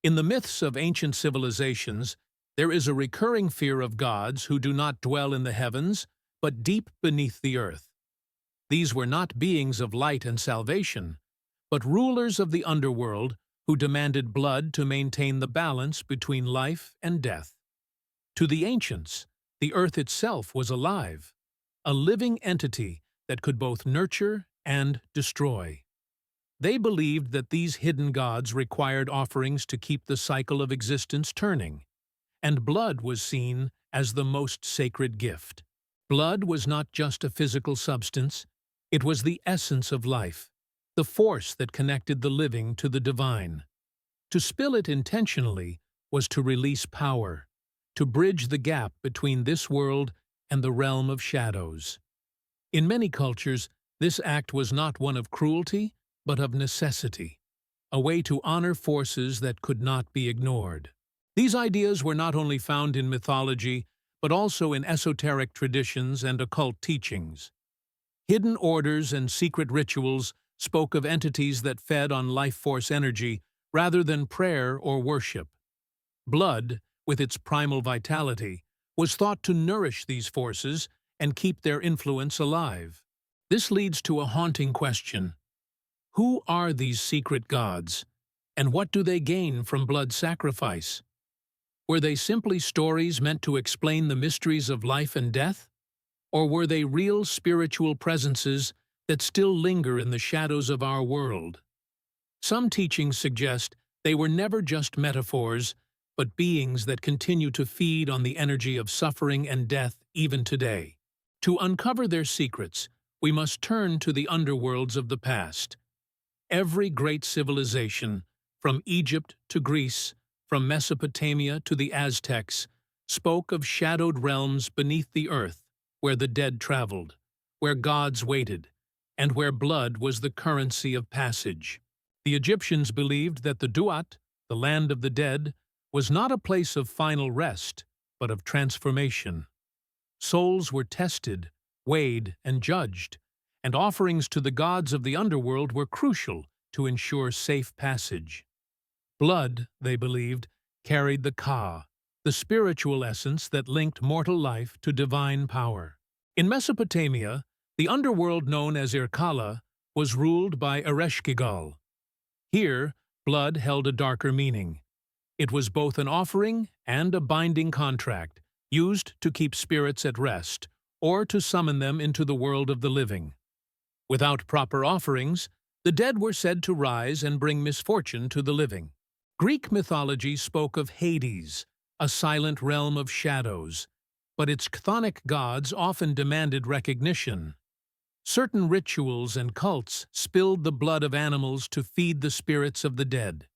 In the myths of ancient civilizations, there is a recurring fear of gods who do not dwell in the heavens, but deep beneath the earth. These were not beings of light and salvation, but rulers of the underworld who demanded blood to maintain the balance between life and death. To the ancients, the earth itself was alive, a living entity that could both nurture and destroy. They believed that these hidden gods required offerings to keep the cycle of existence turning, and blood was seen as the most sacred gift. Blood was not just a physical substance, it was the essence of life, the force that connected the living to the divine. To spill it intentionally was to release power, to bridge the gap between this world and the realm of shadows. In many cultures, this act was not one of cruelty, but of necessity, a way to honor forces that could not be ignored. These ideas were not only found in mythology, but also in esoteric traditions and occult teachings. Hidden orders and secret rituals spoke of entities that fed on life force energy rather than prayer or worship. Blood, with its primal vitality, was thought to nourish these forces and keep their influence alive. This leads to a haunting question. Who are these secret gods, and what do they gain from blood sacrifice? Were they simply stories meant to explain the mysteries of life and death? Or were they real spiritual presences that still linger in the shadows of our world? Some teachings suggest they were never just metaphors, but beings that continue to feed on the energy of suffering and death even today. To uncover their secrets, we must turn to the underworlds of the past. Every great civilization, from Egypt to Greece, from Mesopotamia to the Aztecs, spoke of shadowed realms beneath the earth, where the dead traveled, where gods waited, and where blood was the currency of passage. The Egyptians believed that the Duat, the land of the dead, was not a place of final rest, but of transformation. Souls were tested, weighed, and judged, and offerings to the gods of the underworld were crucial to ensure safe passage. Blood, they believed, carried the Ka, the spiritual essence that linked mortal life to divine power. In Mesopotamia, the underworld known as Irkalla was ruled by Ereshkigal. Here, blood held a darker meaning. It was both an offering and a binding contract, used to keep spirits at rest, or to summon them into the world of the living. Without proper offerings, the dead were said to rise and bring misfortune to the living. Greek mythology spoke of Hades, a silent realm of shadows, but its chthonic gods often demanded recognition. Certain rituals and cults spilled the blood of animals to feed the spirits of the dead.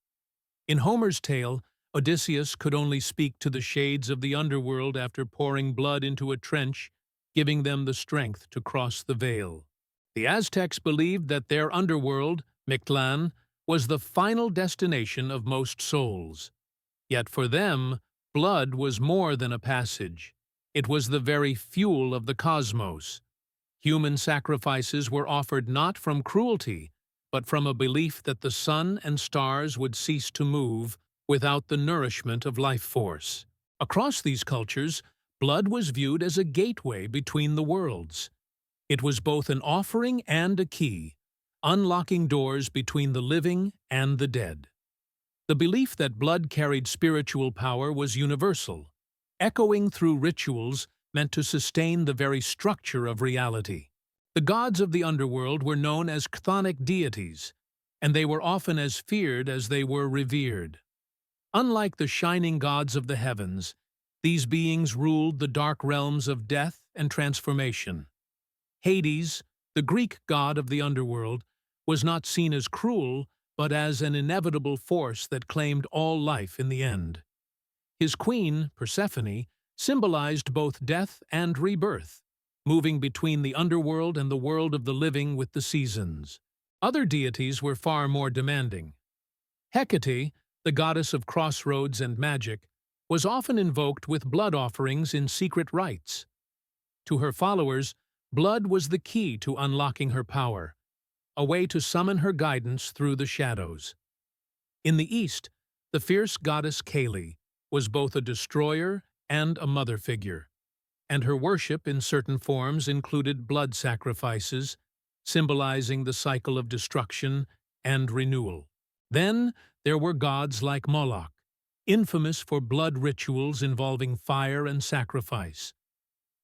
In Homer's tale, Odysseus could only speak to the shades of the underworld after pouring blood into a trench, giving them the strength to cross the veil. The Aztecs believed that their underworld, Mictlan, was the final destination of most souls. Yet for them, blood was more than a passage. It was the very fuel of the cosmos. Human sacrifices were offered not from cruelty, but from a belief that the sun and stars would cease to move without the nourishment of life force. Across these cultures, blood was viewed as a gateway between the worlds. It was both an offering and a key, unlocking doors between the living and the dead. The belief that blood carried spiritual power was universal, echoing through rituals meant to sustain the very structure of reality. The gods of the underworld were known as Chthonic deities, and they were often as feared as they were revered. Unlike the shining gods of the heavens, these beings ruled the dark realms of death and transformation. Hades, the Greek god of the underworld, was not seen as cruel, but as an inevitable force that claimed all life in the end. His queen, Persephone, symbolized both death and rebirth, moving between the underworld and the world of the living with the seasons. Other deities were far more demanding. Hecate, the goddess of crossroads and magic, was often invoked with blood offerings in secret rites. To her followers, blood was the key to unlocking her power, a way to summon her guidance through the shadows. In the East, The fierce goddess Kali was both a destroyer and a mother figure, and her worship in certain forms included blood sacrifices, symbolizing the cycle of destruction and renewal. Then there were gods like Moloch, infamous for blood rituals involving fire and sacrifice.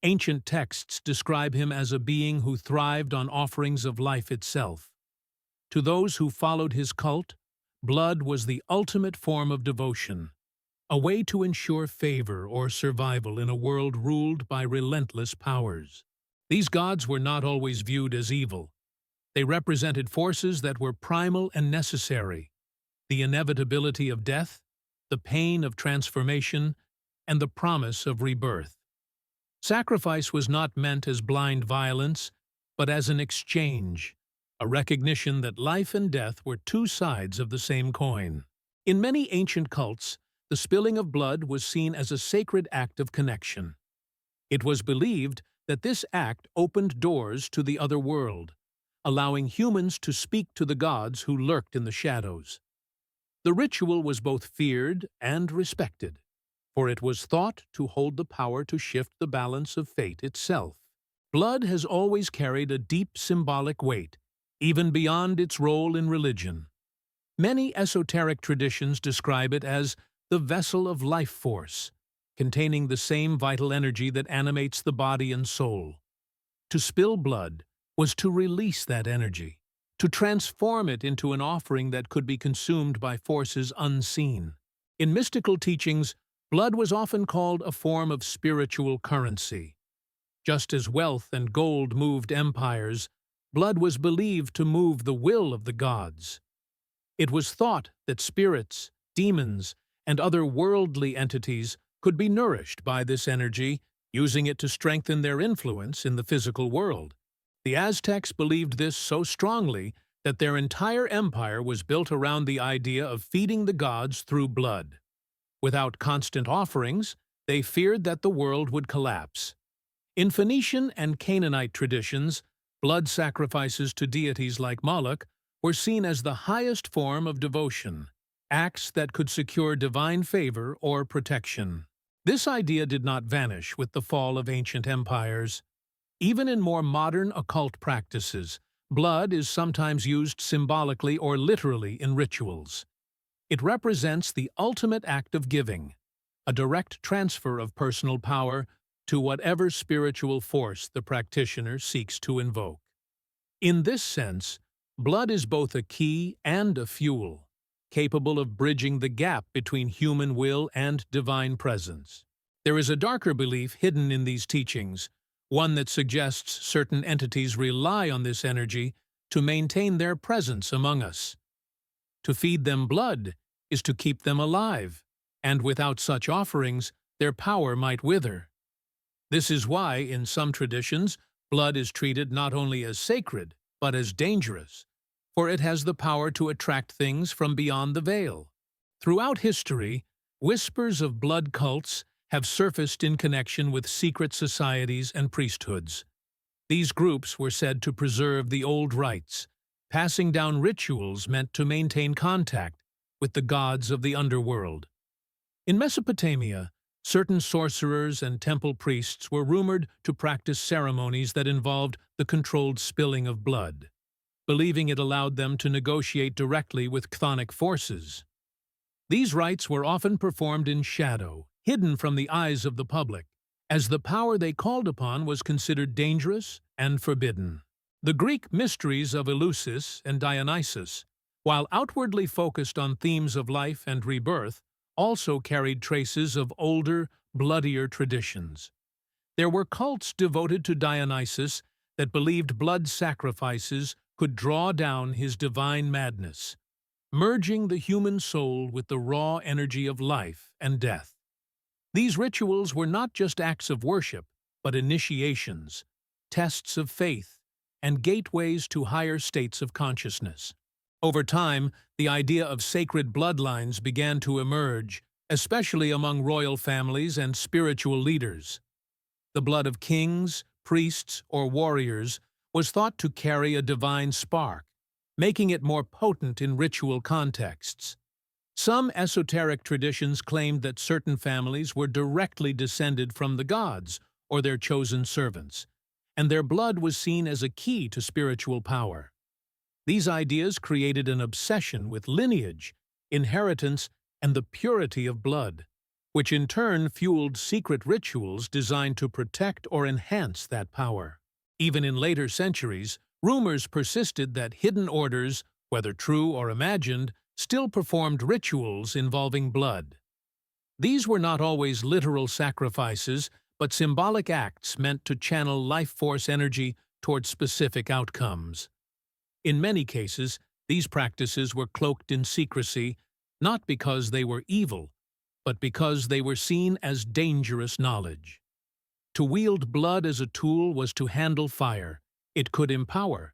Ancient texts describe him as a being who thrived on offerings of life itself. To those who followed his cult, blood was the ultimate form of devotion, a way to ensure favor or survival in a world ruled by relentless powers. These gods were not always viewed as evil. They represented forces that were primal and necessary: the inevitability of death, the pain of transformation, and the promise of rebirth. Sacrifice was not meant as blind violence, but as an exchange, a recognition that life and death were two sides of the same coin. In many ancient cults, the spilling of blood was seen as a sacred act of connection. It was believed that this act opened doors to the other world, allowing humans to speak to the gods who lurked in the shadows. The ritual was both feared and respected, for it was thought to hold the power to shift the balance of fate itself. Blood has always carried a deep symbolic weight, even beyond its role in religion. Many esoteric traditions describe it as the vessel of life force, containing the same vital energy that animates the body and soul. To spill blood was to release that energy, to transform it into an offering that could be consumed by forces unseen. In mystical teachings, blood was often called a form of spiritual currency. Just as wealth and gold moved empires, blood was believed to move the will of the gods. It was thought that spirits, demons, and other worldly entities could be nourished by this energy, using it to strengthen their influence in the physical world. The Aztecs believed this so strongly that their entire empire was built around the idea of feeding the gods through blood. Without constant offerings, they feared that the world would collapse. In Phoenician and Canaanite traditions, blood sacrifices to deities like Moloch were seen as the highest form of devotion, acts that could secure divine favor or protection. This idea did not vanish with the fall of ancient empires. Even in more modern occult practices, blood is sometimes used symbolically or literally in rituals. It represents the ultimate act of giving, a direct transfer of personal power to whatever spiritual force the practitioner seeks to invoke. In this sense, blood is both a key and a fuel, capable of bridging the gap between human will and divine presence. There is a darker belief hidden in these teachings, one that suggests certain entities rely on this energy to maintain their presence among us. To feed them blood is to keep them alive, and without such offerings, their power might wither. This is why, in some traditions, blood is treated not only as sacred, but as dangerous, for it has the power to attract things from beyond the veil. Throughout history, whispers of blood cults have surfaced in connection with secret societies and priesthoods. These groups were said to preserve the old rites, passing down rituals meant to maintain contact with the gods of the underworld. In Mesopotamia, certain sorcerers and temple priests were rumored to practice ceremonies that involved the controlled spilling of blood, believing it allowed them to negotiate directly with chthonic forces. These rites were often performed in shadow, hidden from the eyes of the public, as the power they called upon was considered dangerous and forbidden. The Greek mysteries of Eleusis and Dionysius, while outwardly focused on themes of life and rebirth, also carried traces of older, bloodier traditions. There were cults devoted to Dionysius that believed blood sacrifices could draw down his divine madness, merging the human soul with the raw energy of life and death. These rituals were not just acts of worship, but initiations, tests of faith, and gateways to higher states of consciousness. Over time, the idea of sacred bloodlines began to emerge, especially among royal families and spiritual leaders. The blood of kings, priests, or warriors was thought to carry a divine spark, making it more potent in ritual contexts. Some esoteric traditions claimed that certain families were directly descended from the gods or their chosen servants, and their blood was seen as a key to spiritual power. These ideas created an obsession with lineage, inheritance, and the purity of blood, which in turn fueled secret rituals designed to protect or enhance that power. Even in later centuries, rumors persisted that hidden orders, whether true or imagined, still performed rituals involving blood. These were not always literal sacrifices, but symbolic acts meant to channel life force energy toward specific outcomes. In many cases, these practices were cloaked in secrecy, not because they were evil, but because they were seen as dangerous knowledge. To wield blood as a tool was to handle fire. It could empower,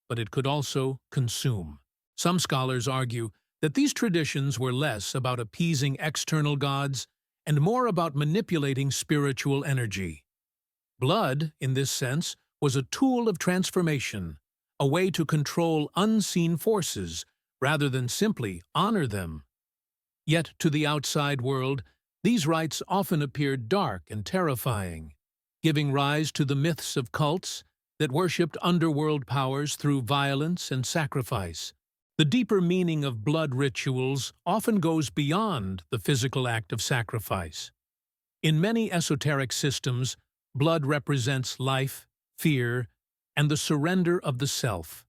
but it could also consume. Some scholars argue that these traditions were less about appeasing external gods and more about manipulating spiritual energy. Blood, in this sense, was a tool of transformation, a way to control unseen forces rather than simply honor them. Yet, to the outside world, these rites often appeared dark and terrifying, giving rise to the myths of cults that worshipped underworld powers through violence and sacrifice. The deeper meaning of blood rituals often goes beyond the physical act of sacrifice. In many esoteric systems, blood represents life, fear, and the surrender of the self.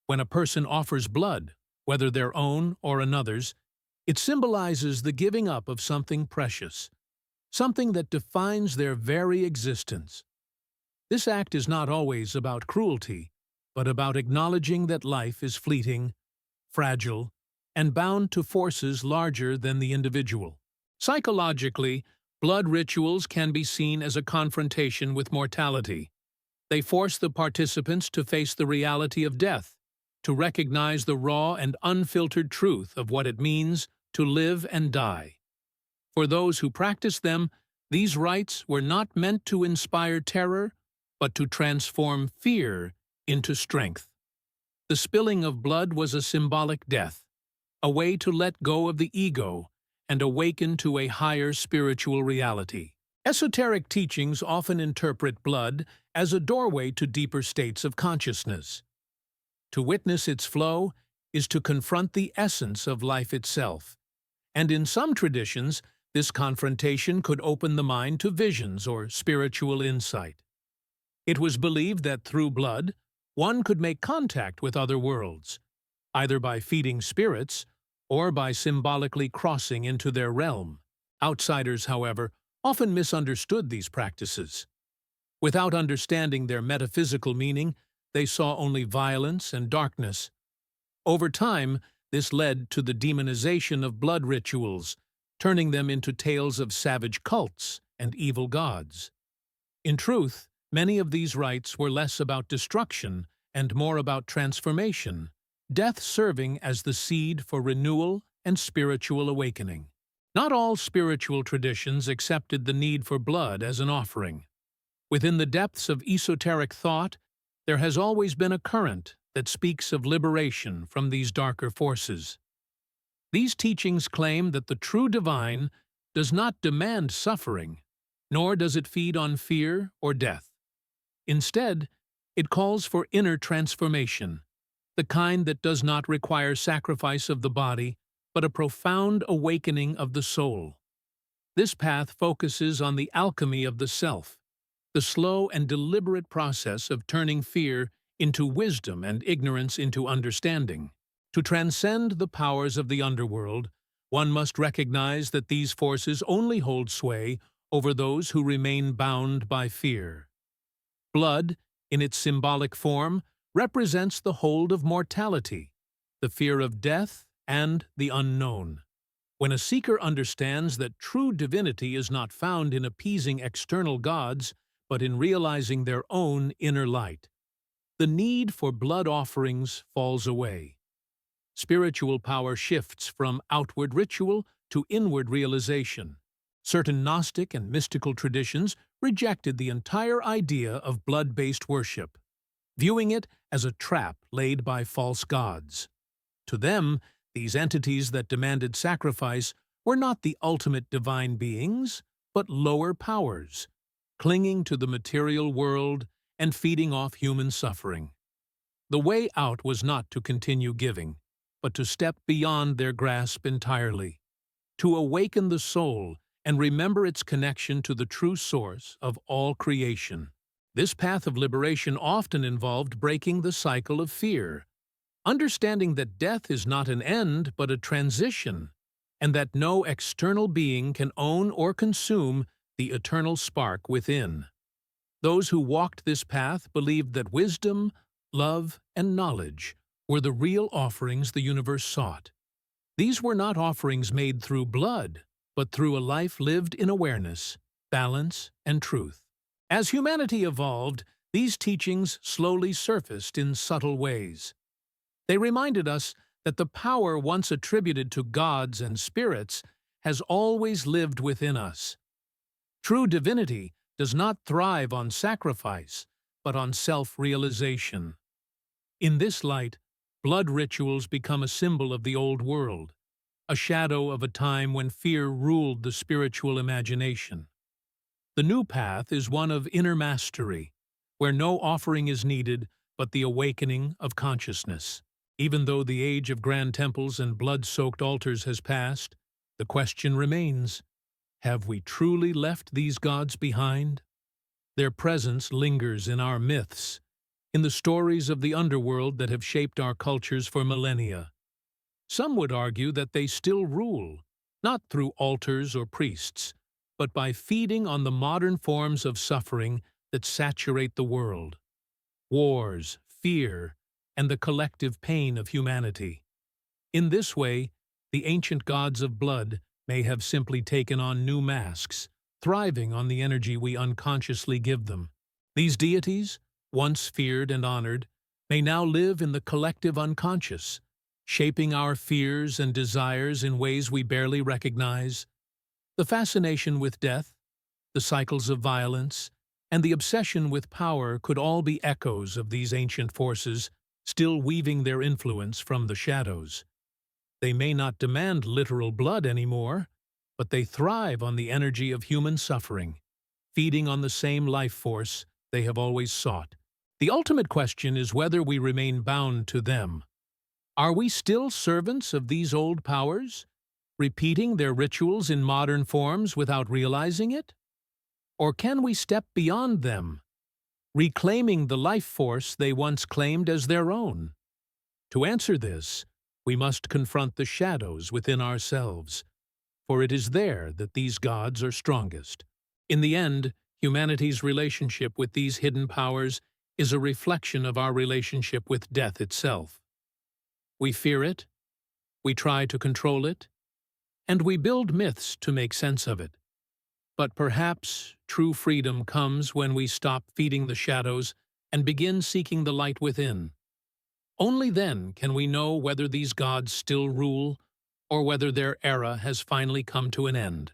When a person offers blood, whether their own or another's, it symbolizes the giving up of something precious, something that defines their very existence. This act is not always about cruelty, but about acknowledging that life is fleeting, fragile, and bound to forces larger than the individual. Psychologically, blood rituals can be seen as a confrontation with mortality. They force the participants to face the reality of death, to recognize the raw and unfiltered truth of what it means to live and die. For those who practice them, these rites were not meant to inspire terror, but to transform fear into strength. The spilling of blood was a symbolic death, a way to let go of the ego and awaken to a higher spiritual reality. Esoteric teachings often interpret blood as a doorway to deeper states of consciousness. To witness its flow is to confront the essence of life itself, and in some traditions, this confrontation could open the mind to visions or spiritual insight. It was believed that through blood, one could make contact with other worlds, either by feeding spirits or by symbolically crossing into their realm. Outsiders, however, often misunderstood these practices. Without understanding their metaphysical meaning, they saw only violence and darkness. Over time, this led to the demonization of blood rituals, turning them into tales of savage cults and evil gods. In truth, many of these rites were less about destruction and more about transformation, death serving as the seed for renewal and spiritual awakening. Not all spiritual traditions accepted the need for blood as an offering. Within the depths of esoteric thought, there has always been a current that speaks of liberation from these darker forces. These teachings claim that the true divine does not demand suffering, nor does it feed on fear or death. Instead, it calls for inner transformation, the kind that does not require sacrifice of the body, but a profound awakening of the soul. This path focuses on the alchemy of the self, the slow and deliberate process of turning fear into wisdom and ignorance into understanding. To transcend the powers of the underworld, one must recognize that these forces only hold sway over those who remain bound by fear. Blood, in its symbolic form, represents the hold of mortality, the fear of death, and the unknown. When a seeker understands that true divinity is not found in appeasing external gods, but in realizing their own inner light, the need for blood offerings falls away. Spiritual power shifts from outward ritual to inward realization. Certain Gnostic and mystical traditions rejected the entire idea of blood-based worship, viewing it as a trap laid by false gods. To them, These entities that demanded sacrifice were not the ultimate divine beings, but lower powers, clinging to the material world and feeding off human suffering. The way out was not to continue giving, but to step beyond their grasp entirely, to awaken the soul and remember its connection to the true source of all creation. This path of liberation often involved breaking the cycle of fear, understanding that death is not an end but a transition, and that no external being can own or consume the eternal spark within. Those who walked this path believed that wisdom, love, and knowledge were the real offerings the universe sought. These were not offerings made through blood, but through a life lived in awareness, balance, and truth. As humanity evolved, these teachings slowly surfaced in subtle ways. They reminded us that the power once attributed to gods and spirits has always lived within us. True divinity does not thrive on sacrifice, but on self-realization. In this light, blood rituals become a symbol of the old world, a shadow of a time when fear ruled the spiritual imagination. The new path is one of inner mastery, where no offering is needed but the awakening of consciousness. Even though the age of grand temples and blood-soaked altars has passed, the question remains, have we truly left these gods behind? Their presence lingers in our myths, in the stories of the underworld that have shaped our cultures for millennia. Some would argue that they still rule, not through altars or priests, but by feeding on the modern forms of suffering that saturate the world. Wars, fear, and the collective pain of humanity. In this way, the ancient gods of blood may have simply taken on new masks, thriving on the energy we unconsciously give them. These deities, once feared and honored, may now live in the collective unconscious, shaping our fears and desires in ways we barely recognize. The fascination with death, the cycles of violence, and the obsession with power could all be echoes of these ancient forces, still weaving their influence from the shadows. They may not demand literal blood anymore, but they thrive on the energy of human suffering, feeding on the same life force they have always sought. The ultimate question is whether we remain bound to them. Are we still servants of these old powers, repeating their rituals in modern forms without realizing it? Or can we step beyond them, reclaiming the life force they once claimed as their own? To answer this, we must confront the shadows within ourselves, for it is there that these gods are strongest. In the end, humanity's relationship with these hidden powers is a reflection of our relationship with death itself. We fear it, we try to control it, and we build myths to make sense of it. But perhaps true freedom comes when we stop feeding the shadows and begin seeking the light within. Only then can we know whether these gods still rule or whether their era has finally come to an end.